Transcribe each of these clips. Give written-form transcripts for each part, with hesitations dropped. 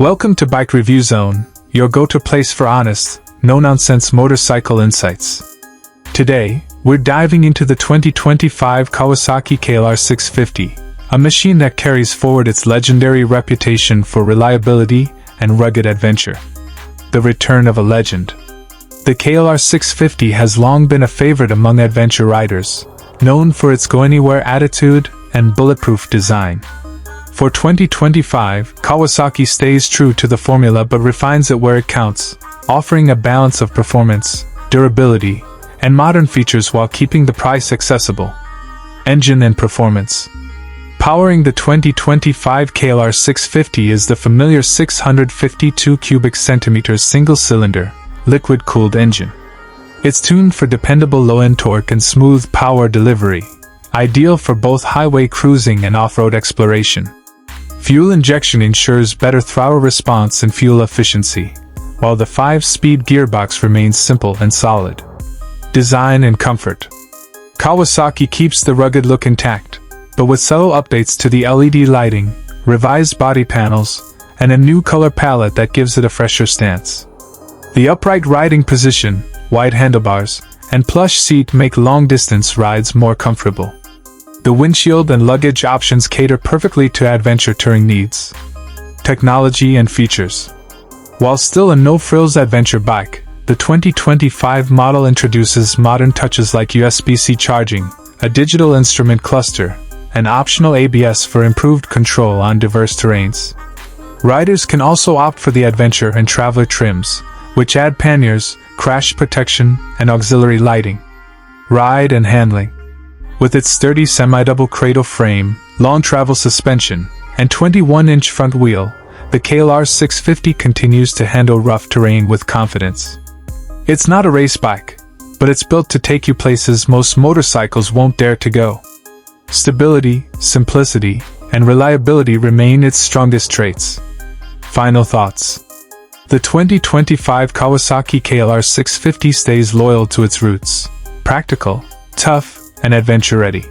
Welcome to Bike Review Zone, your go-to place for honest, no-nonsense motorcycle insights. Today, we're diving into the 2025 Kawasaki KLR 650, a machine that carries forward its legendary reputation for reliability and rugged adventure. The return of a legend. The KLR 650 has long been a favorite among adventure riders, known for its go-anywhere attitude and bulletproof design. For 2025, Kawasaki stays true to the formula but refines it where it counts, offering a balance of performance, durability, and modern features while keeping the price accessible. Engine and performance. Powering the 2025 KLR 650 is the familiar 652 cubic centimeters single-cylinder, liquid-cooled engine. It's tuned for dependable low-end torque and smooth power delivery, ideal for both highway cruising and off-road exploration. Fuel injection ensures better throttle response and fuel efficiency, while the 5-speed gearbox remains simple and solid. Design and comfort. Kawasaki keeps the rugged look intact, but with subtle updates to the LED lighting, revised body panels, and a new color palette that gives it a fresher stance. The upright riding position, wide handlebars, and plush seat make long-distance rides more comfortable. The windshield and luggage options cater perfectly to adventure touring needs. Technology and features. While still a no-frills adventure bike, the 2025 model introduces modern touches like USB-C charging, a digital instrument cluster, and optional ABS for improved control on diverse terrains. Riders can also opt for the adventure and traveler trims, which add panniers, crash protection, and auxiliary lighting. Ride and handling. With its sturdy semi-double cradle frame, long travel suspension, and 21-inch front wheel, the KLR 650 continues to handle rough terrain with confidence. It's not a race bike, but it's built to take you places most motorcycles won't dare to go. Stability, simplicity, and reliability remain its strongest traits. Final thoughts. The 2025 Kawasaki KLR 650 stays loyal to its roots, practical, tough, and adventure-ready.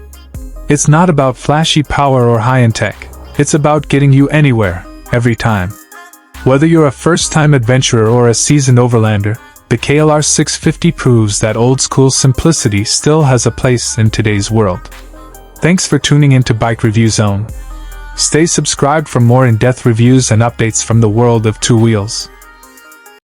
It's not about flashy power or high-end tech, it's about getting you anywhere, every time. Whether you're a first-time adventurer or a seasoned overlander, the KLR 650 proves that old-school simplicity still has a place in today's world. Thanks for tuning in to Bike Review Zone. Stay subscribed for more in-depth reviews and updates from the world of two wheels.